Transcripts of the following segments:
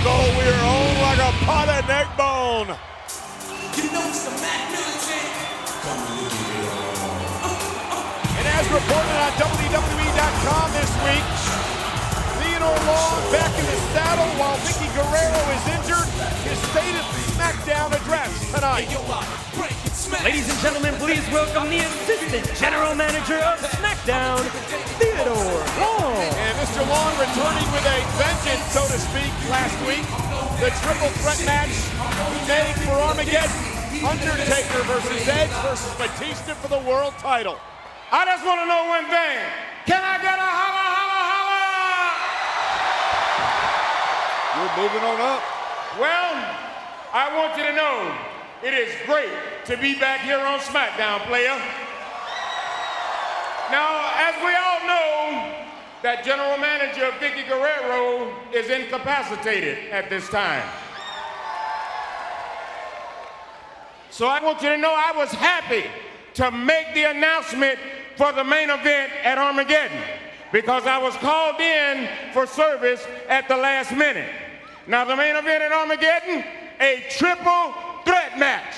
gold, we are on like a potted neck bone. You know it's the Mac Militant. And as reported on WWE.com this week, Theodore Long back in the saddle while Vicky Guerrero is injured. His stated SmackDown address tonight. Ladies and gentlemen, please welcome the Assistant General Manager of SmackDown, Theodore Long. And Mr. Long returning with a vengeance, so to speak, last week. The triple threat match we made for Armageddon. Undertaker versus Edge versus Batista for the world title. I just want to know one thing. Can I get a holla, holla, holla? You're moving on up. Well, I want you to know it is great to be back here on SmackDown, player. Now, as we all know, that General Manager Vicky Guerrero is incapacitated at this time. So I want you to know I was happy to make the announcement for the main event at Armageddon because I was called in for service at the last minute. Now the main event at Armageddon, a triple threat match.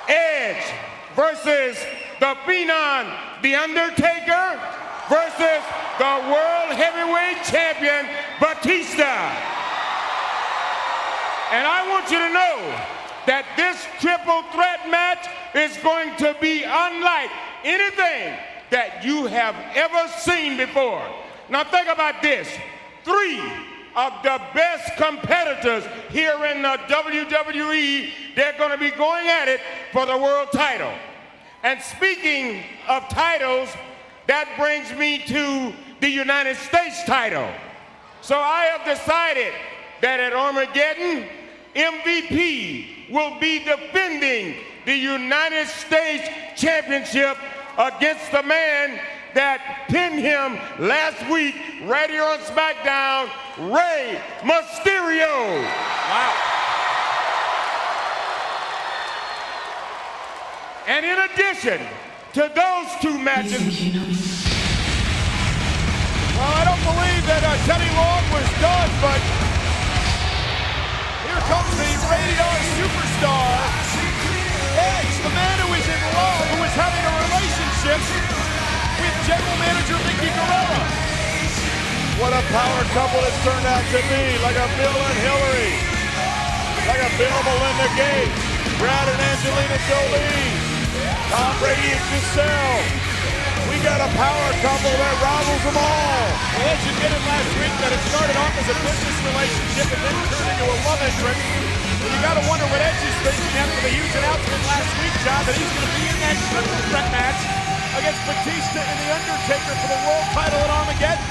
Edge versus the Phenom, The Undertaker versus the World Heavyweight Champion, Batista. And I want you to know that this triple threat match is going to be unlike anything that you have ever seen before. Now think about this. 3 of the best competitors here in the WWE, they're going to be going at it for the world title. And speaking of titles, that brings me to the United States title. So I have decided that at Armageddon, MVP will be defending the United States Championship against the man that pinned him last week right here on SmackDown, Rey Mysterio. Wow. And in addition to those 2 matches, Well, I don't believe that Teddy Long was done, but here comes the rated R superstar, Edge, the man who is in love, who is having a relationship with General Manager Vicky Guerrero. What a power couple it's turned out to be, like a Bill and Hillary, like a Bill and Melinda Gates, Brad and Angelina Jolie, Tom Brady and Giselle. We got a power couple that rivals them all. Edge admitted last week that it started off as a business relationship and then turned into a love interest. You got to wonder what Edge is thinking after the huge announcement last week, John, that he's going to be in that triple threat match against Batista and The Undertaker for the world title at Armageddon.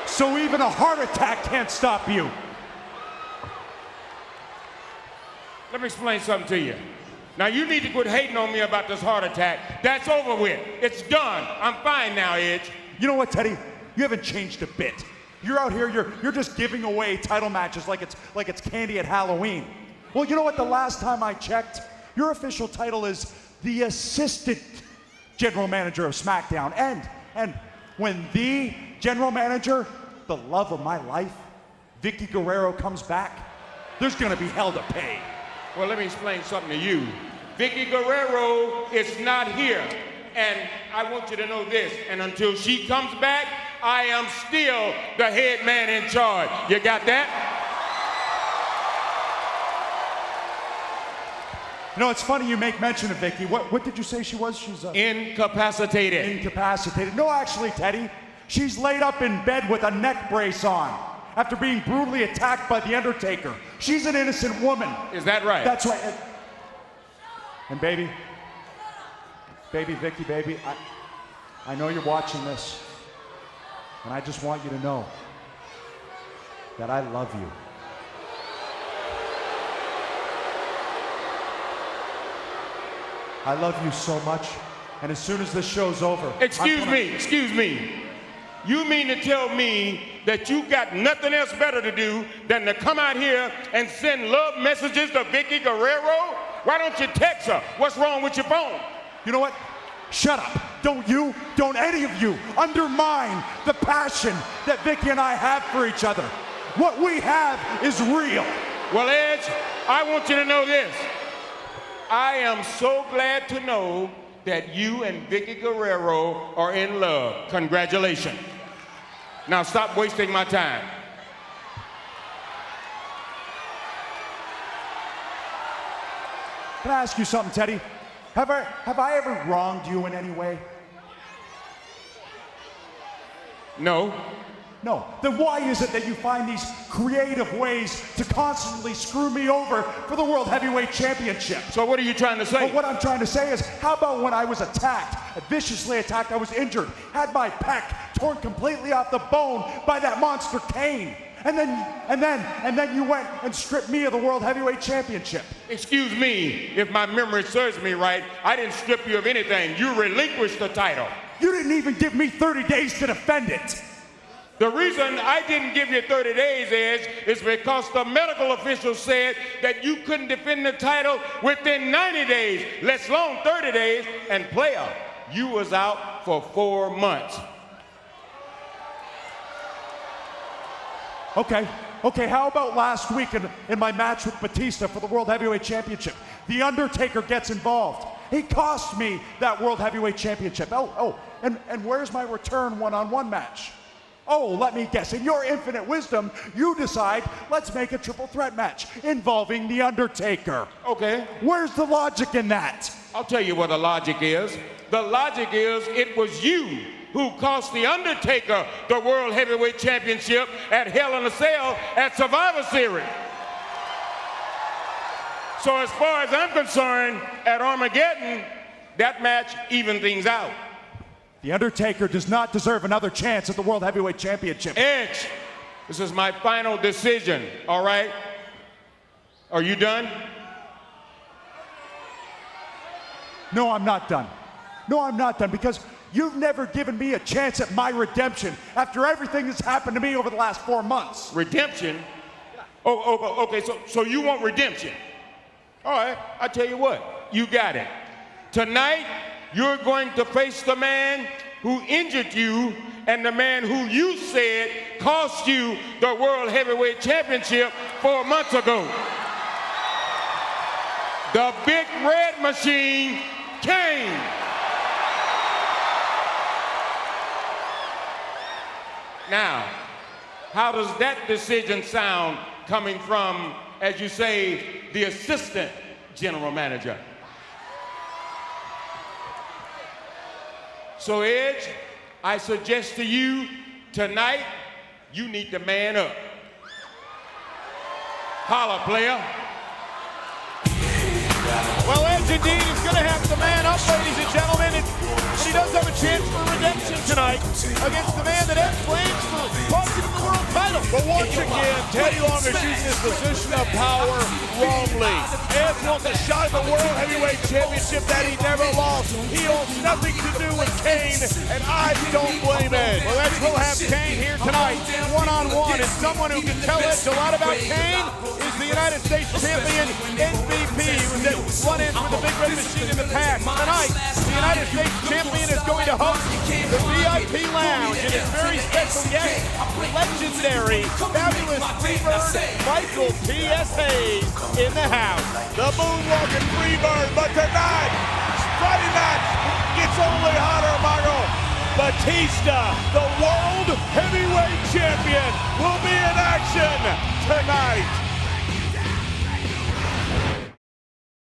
So even a heart attack can't stop you. let me explain something to you. Now, you need to quit hating on me about this heart attack. That's over with. It's done. I'm fine now, Edge. You know what, Teddy? You haven't changed a bit. You're out here, you're just giving away title matches like it's candy at Halloween. Well, you know what? The last time I checked, your official title is the Assistant General Manager of SmackDown. And when the General Manager, the love of my life, Vicky Guerrero comes back, there's gonna be hell to pay. Well, let me explain something to you. Vicky Guerrero is not here. And I want you to know this, and until she comes back, I am still the head man in charge. You got that? You know, it's funny you make mention of Vicky. What did you say she was? She's Incapacitated. Incapacitated. No, actually, Teddy, she's laid up in bed with a neck brace on after being brutally attacked by The Undertaker. She's an innocent woman. Is that right? That's right. And baby, Vicky, baby, I know you're watching this, and I just want you to know that I love you. I love you so much, and as soon as this show's over... Excuse me. You mean to tell me that you got nothing else better to do than to come out here and send love messages to Vicky Guerrero? Why don't you text her? What's wrong with your phone? You know what? Shut up. Don't any of you undermine the passion that Vicky and I have for each other. What we have is real. Well, Edge, I want you to know this. I am so glad to know that you and Vicky Guerrero are in love. Congratulations. Now stop wasting my time. Can I ask you something, Teddy? Have I ever wronged you in any way? No. No. Then why is it that you find these creative ways to constantly screw me over for the World Heavyweight Championship? So what are you trying to say? Well, what I'm trying to say is, how about when I was attacked, viciously attacked, I was injured, had my pec torn completely off the bone by that monster Kane. And then you went and stripped me of the World Heavyweight Championship. Excuse me, if my memory serves me right, I didn't strip you of anything. You relinquished the title. You didn't even give me 30 days to defend it. The reason I didn't give you 30 days, Edge, is because the medical officials said that you couldn't defend the title within 90 days, let alone 30 days, and player, you was out for 4 months. Okay, how about last week in my match with Batista for the World Heavyweight Championship? The Undertaker gets involved. He cost me that World Heavyweight Championship. And where's my return one-on-one match? Oh, let me guess, in your infinite wisdom, you decide, let's make a triple threat match involving The Undertaker. Okay. Where's the logic in that? I'll tell you what the logic is. The logic is it was you who cost The Undertaker the World Heavyweight Championship at Hell in a Cell at Survivor Series. So as far as I'm concerned, at Armageddon, that match evened things out. The Undertaker does not deserve another chance at the World Heavyweight Championship. Edge, this is my final decision, all right? Are you done? No, I'm not done. No, I'm not done, because you've never given me a chance at my redemption after everything that's happened to me over the last 4 months. Redemption? Oh, okay, so you want redemption. All right, I tell you what, you got it. Tonight, you're going to face the man who injured you and the man who you said cost you the World Heavyweight Championship 4 months ago. The Big Red Machine, Kane. Now, how does that decision sound coming from, as you say, the assistant general manager? So, Edge, I suggest to you tonight, you need to man up. Holla, player. Well, Edge indeed is going to have to man up, ladies and gentlemen, and he does have a chance for redemption tonight against the man that Edge claims for costing him the world title. But once again, Teddy Long is using his position of power wrongly. Edge wants a shot at the World Heavyweight Championship that he never lost. He owns nothing to do with Kane, and I don't blame Edge. Well, Edge will have Kane here tonight, one-on-one, and someone who can tell Edge a lot about Kane is the United States champion MVP, who was at one end with the Big Red Machine in the past. Tonight, the United States champion is going to host the VIP Lounge, and his very special guest, legendary, fabulous Freebird, Michael T.S. Hayes in the house. The moonwalking Freebird, but tonight, Friday night, gets only hotter, Michael. Batista, the World Heavyweight Champion, will be in action tonight.